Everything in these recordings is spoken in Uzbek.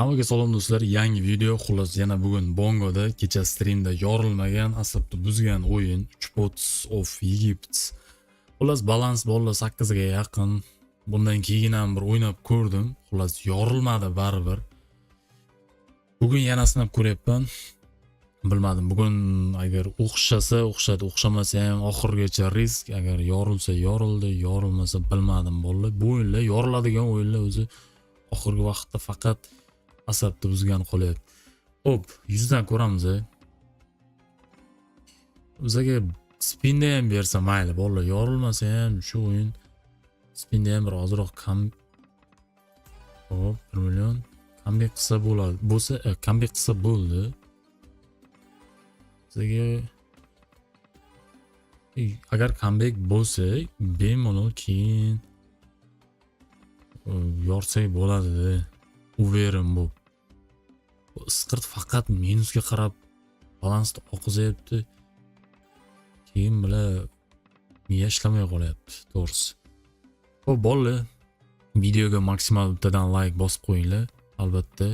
Hammaga salom do'stlar, yangi video. Xullas, yana bugun Bongoda kecha streamda yorilmagan, asabni buzgan o'yin Sports of Egypt. Xullas, balans bolla 8 ga yaqin. Bundan keyin ham bir o'ynab ko'rdim. Xullas, yorilmadi baribir. Bugun yana sinab ko'ryapman. Bilmadim, bugun agar o'xshadi, o'xshamasa ham oxirgacha risk. Agar yorilsa yorildi, yorilmasa bilmadim bolla. Bu o'yinlar yoriladigan o'yinlar o'zi oxirgi vaqtda faqat asabni buzgan qolyapti. Hop, 100 dan ko'ramiz. Bizga spinda ham bersa mayli, bolla yorilmasa ham shu o'yin spinda ham bir ozroq kam. Hop, 1 million comeback qilsa bo'ladi. Bo'lsa, comeback qilsa bo'ldi. Bizga agar comeback bo'lsa, bemalol keyin yorsak bo'ladi. Uverim bu. Isqirt faqat minusga qarab balansni oqizyapti. Keyin bilan miya ishlamay qolyapti, to'g'risi. Xo'p, bo'ldi. Videoga maksimal bittadan like bosib qo'yinglar, albatta.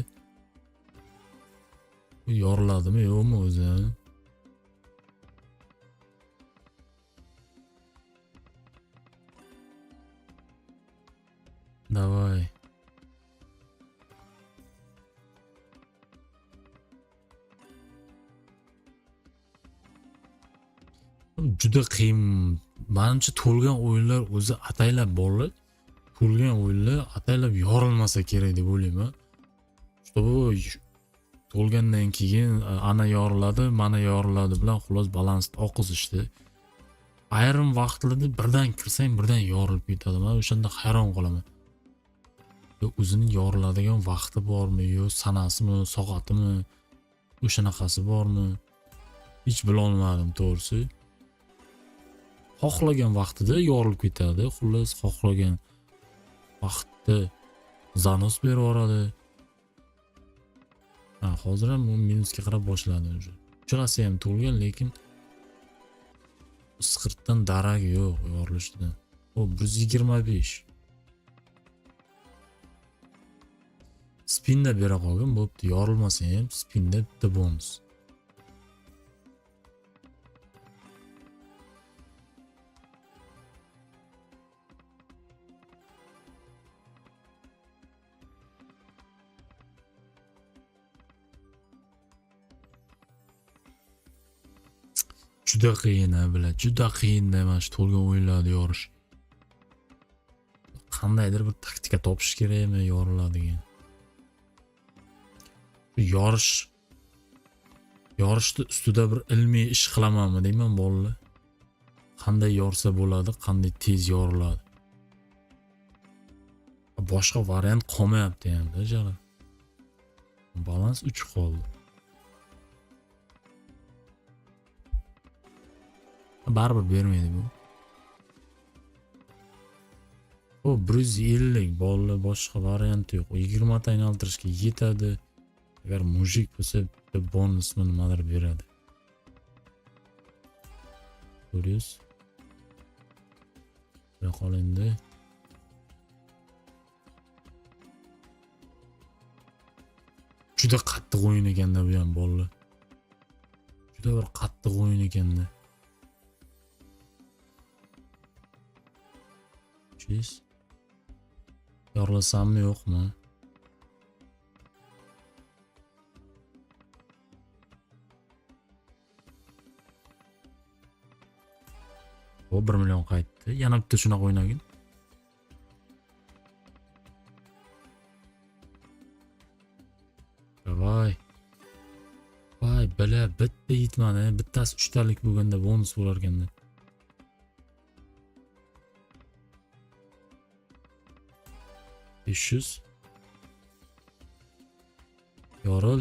Yoriladimi, yo'qmi o'zi? Davay. Juda qiyin. Menimcha to'lgan o'yinlar o'zi ataylab bolalar. To'lgan o'yinlar ataylab yorilmasa kerak deb o'ylayman. Bu to'lgandan keyin ana yoriladi, mana yoriladi bilan xullas balansni oqizishdi. Ayrim vaqtlarda birdan kirsang birdan yorilib ketadi. Men o'shanda hayron qolaman. O'zining yoriladigan vaqti bormi, yo sanasimi, soatimi, o'shanaqasi bormi? Hech bila olmadim, to'g'risi. Xohlagan vaqtida yorilib ketadi, xullas xohlagan vaqtda zanos berib yuboradi. Hozir ham minusga qarab boshladi o'sha. Uchalasi ham to'lgan, lekin isqirtdan darak yo'q yorilishdan. O 125. Spinda bera qolgan, bo'pti, yorilmasa ham spinda bitta bonus. Juda qiyin bilan, juda qiyin-da mana shu to'lgan o'yinlarni yorish. Qandaydir bir taktika topish kerakmi yoriladigan. Yorishni ustida bir ilmiy ish qilamanmi deyman bolalar. Qanday yorsa bo'ladi, qanday tez yoriladi. Boshqa variant qolmayapti ham-da jala. Balans 3 qoldi. Baribir bermaydi bu. O 150 bolla, boshqa variant yo'q. 20 ta aylantirishga yetadi. Agar mujik bo'lsa bitta bonusni nimadir beradi. Ko'rasiz? Bura qolindi. Juda qattiq o'yin ekanda bu ham bolalar. Juda bir qattiq o'yin ekanda. Yorlasammi yo'qmi? O 1 million qaytdi. Yana bitta shunaqa o'ynagin. Voy. Voy, bila bitta yetmadi. Bittasi 3 talik bo'lganda bonus bo'lar ekanda. $500. Yoril.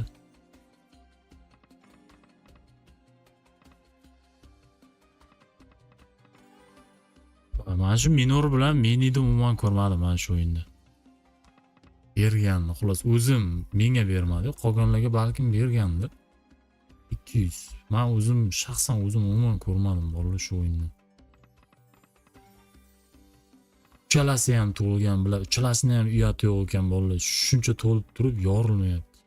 Mana shu minor bilan menida umuman ko'rmadim mana shu o'yinda. Berganni, xullas o'zim menga bermadi, qolganlarga balkim bergandir. 200. Men o'zim shaxsan umuman ko'rmadim bolalar shu o'yinni. uchalasi ham to'lgan, bular uchalasini ham uyati yo'q ekan bolalar. Shuncha to'lib turib yorilmayapti.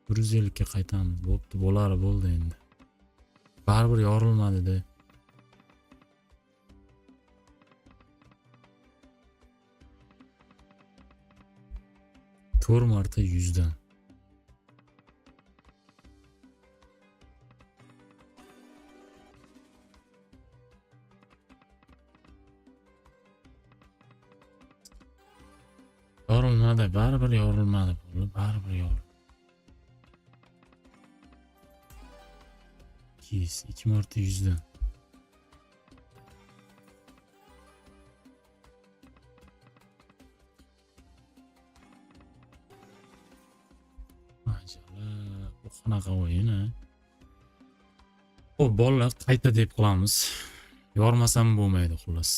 150 ga qaytamiz. Bo'pti, bo'lari bo'ldi endi. Baribir yorilmadi-da. To'rt marta 100 dan. Yorilmadi, baribir yorilmadi. Baribir yorilmadi. 2 marta 100 dan. Majalar, bu qanaqa o'yin a? Xo'p, bolalar qayta deb qilamiz. Yormasam bo'lmaydi xullas.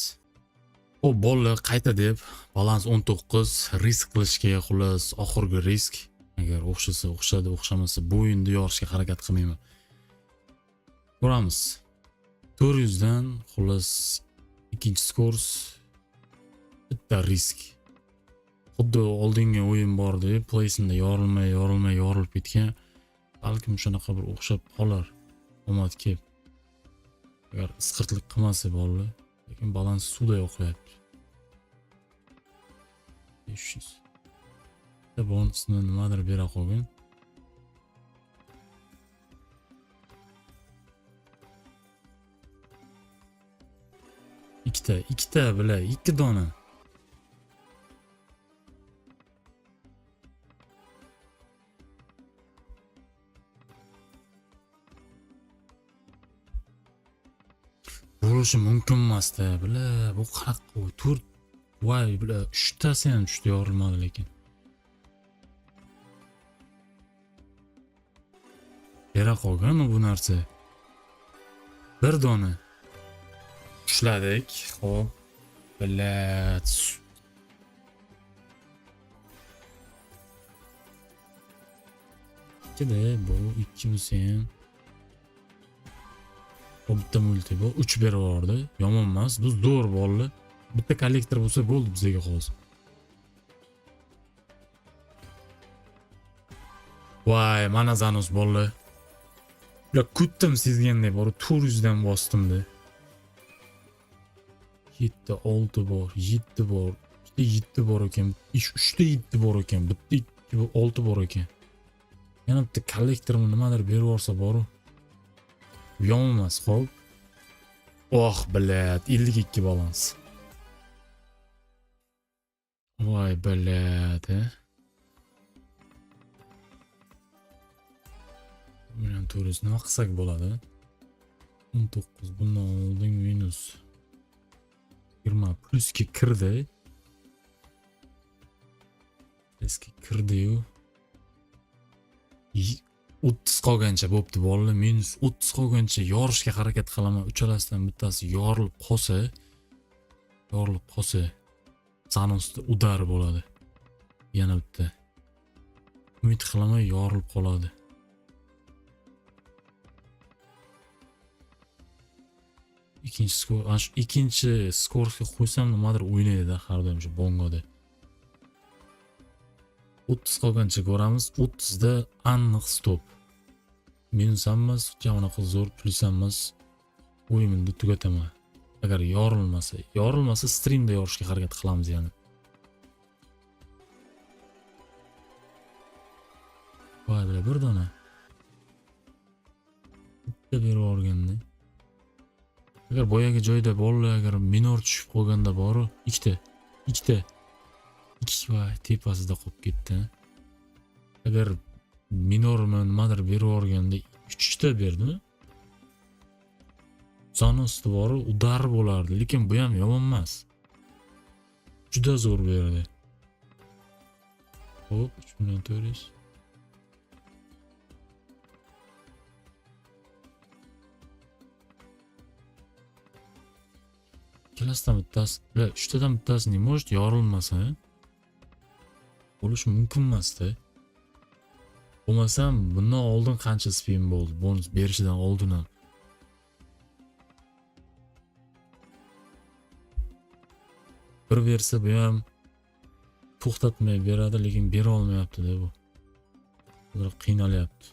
Xo'p, bolalar qayta deb balans 19 risk qilishga xullas oxirgi risk. Agar o'xshasa o'xshadi, o'xshamasa bu o'yinni yorishga harakat qilmayman. Ko'ramiz. 400 dan xullas ikkinchi kurs bitta risk. Xuddi oldingi o'yin bor deb playsingda yorilib ketgan. Balkim shunaqa bir o'xshab qolar. Omad kelib. Agar isqirtlik qilmasa bolalar, lekin balans suvda o'qiyapti. 500. Bitta bonusni nimadir bera qolgan. ikkita bilan 2 dona. Bo'lishi mumkin emas-da, bu qanaqa 4 voy bular 3 tasi ham tushdi yorilmadi lekin. Bera qolgan bu narsa. 1 dona. Ushladik. Xo'p. Bilat. Ikkida bu 2 bo'lsa ham. Bitta multi bu 3 berib yubordi. Yomon emas. Bu zo'r bolalar. Bitta kollektor bo'lsa bo'ldi bizga hozir. Voy, mana Zanus bolalar. Bular kutdim sezgandek bor, 400 dan bosdim-da. 7 6 bor, 7 bor. 7 bor ekan. 3 ta 7 bor ekan. Bitta 2 6 bor ekan. Yana bitta kollektorni nimadir berib yuborsa bor-ku. Yomon emas, xo'p. Oh, bilat, 52 balans. Voy, bilat, a. Bundan 400 nima qilsak bo'ladi? 19 bundan oldin minus 20 plusga kirdi. Plusga kirdi-yu. 30 qolgancha bo'pti bolalar. Minus 30 qolgancha yorishga harakat qilaman. Uchalasidan bittasi yorilib qolsa, Zanusda udar bo'ladi. Yana bitta. Umid qilaman yorilib qoladi. Ikkinchi skorga qo'ysam nimadir o'ynaydi-da har doim shu bongoda. 30 qolgancha ko'ramiz. 30 da aniq stop. Minus emas, unaqa zo'r, plus emas. O'yinni tugataman. Agar yorilmasa streamda yorishga harakat qilamiz yana. Voy, bir dona. Bitta berib yuborganda. Agar boyagi joyda bolalar agar minor tushib qolganda bor-ku, ikkita. 2 va tepasida qolib ketdi. Agar minorni nimadir berib yuborganda 3 ta berdimi? Zanusda bor-ku, udar bo'lardi, lekin bu ham yomon emas. Juda zo'r berdi. Xo'p, 3400. Ikkalasidan bittasi, 3 tadan bittasi nima может yorilmasa? Bo'lishi mumkin emas-da. Bo'lmasam, bundan oldin qancha spin bo'ldi? Bonus berishidan oldin ham. Bir bersa bu ham to'xtatmay beradi, lekin bera olmayapti-da bu. Ular qiynalyapti.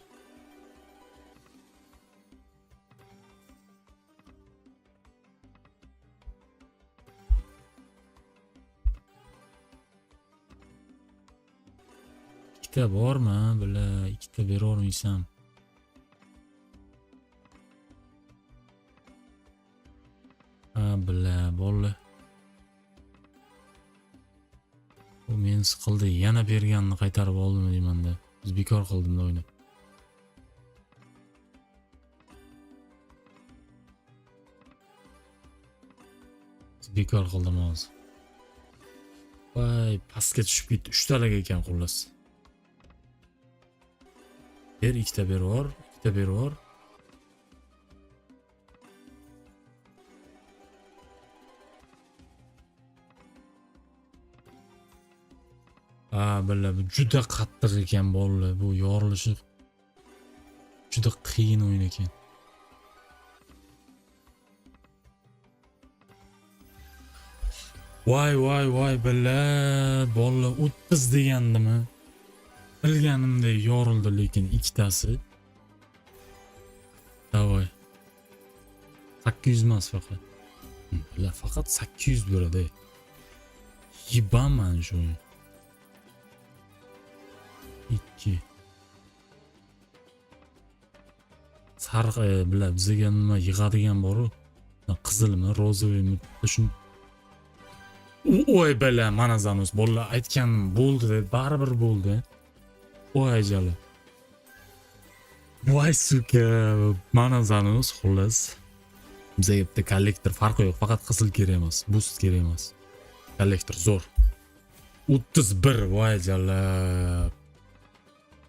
Ikkita bormi? Bila, ikkita bera olmaysan. Ha, bila, bo'ldi. U meni siqildi. Yana berganini qaytarib oldimi deyman-da. Biz bekor qildim-da o'ynab. Bekor qildim hozir. Voy, pastga tushib ketdi. 3 talar ekan xullas. Ikkita berib yubor. Ha, bila, bu juda qattiq ekan bolalar. Bu yorilishi juda qiyin o'yin ekan. Voy, bila, bolalar 30 degandimi? Bilganimdek yorildi, lekin ikkitasi. Davoy. 800 emas faqat. Bila, faqat 800 beradi. Yibaman shu. 2. Sariq bila bizga nima yig'adigan bor-ku. Qizilmi, rozoviymi, shun. Oy bila, mana zanus bolalar aytganim bo'ldi deb, baribir bo'ldi. Voy jala. Voy suka, mana zanus xullas. Bizga bitta kollektor farqi yo'q, faqat qizil kerak emas, boost kerak emas. Kollektor zo'r. 31, voy jala.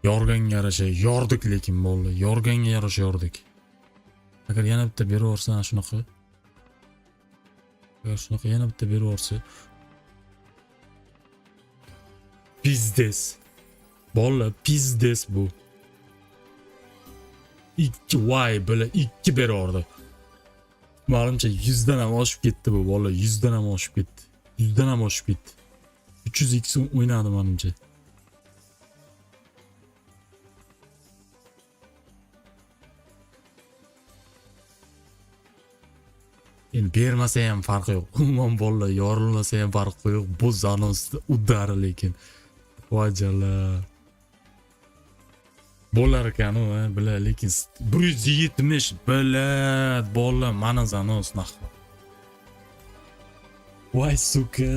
Yorganga yarasha yordik, lekin bo'ldi. Yorganga yarasha yordik. Agar yana bitta berib yuborsan shunaqa. Agar shunaqa yana bitta berib yuborsa. Pizdes. Bolla pizdes bu. 2 voy bila 2 berib yubordi. Menimcha 100 dan ham oshib ketdi bu bola, 100 dan ham oshib ketdi. 100 dan ham oshib ketdi. 300x o'ynadi menimcha. Endi bermasa ham farqi yo'q. Umuman bolalar yorilmasa ham farqi yo'q. Bu zanosda udari lekin. Vajala. Bo'lar ekan u, bila, lekin 170 bila, bola mana zanos nahva. Voy suka,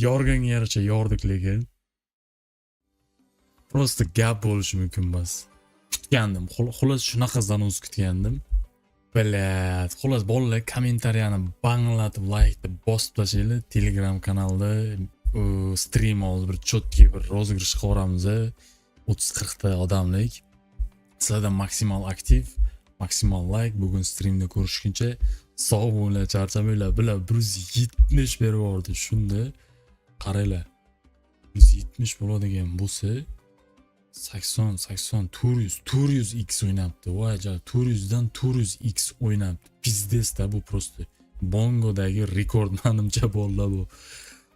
yorganga yarasha yordik lekin. Prosta gap bo'lishi mumkin bas. Kutgandim. Xullas shunaqa zanos kutgandim. Bilat, xullas bolalar kommentariyani banglatib, like deb bosib tashlaylar. Telegram kanalda stream hozir bir chotki bir rozigrish qilamiz. 30-40 ta odamlik. Sizlardan maksimal aktiv, maksimal like. Bugun streamda ko'rishguncha sog' bo'linglar, charchamanglar. Bila 170 berib yubordi. Shunda qaranglar. 170 bo'ladigan bo'lsa 80, 400x o'ynabdi. Voy jala, 400 dan 400x o'ynabdi. Pizdesda bu prosta. Bongodagi rekord menimcha bo'ldi bu.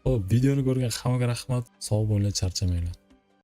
Hop, videoni ko'rgan hammaga rahmat. Sog' bo'linglar, charchamanglar.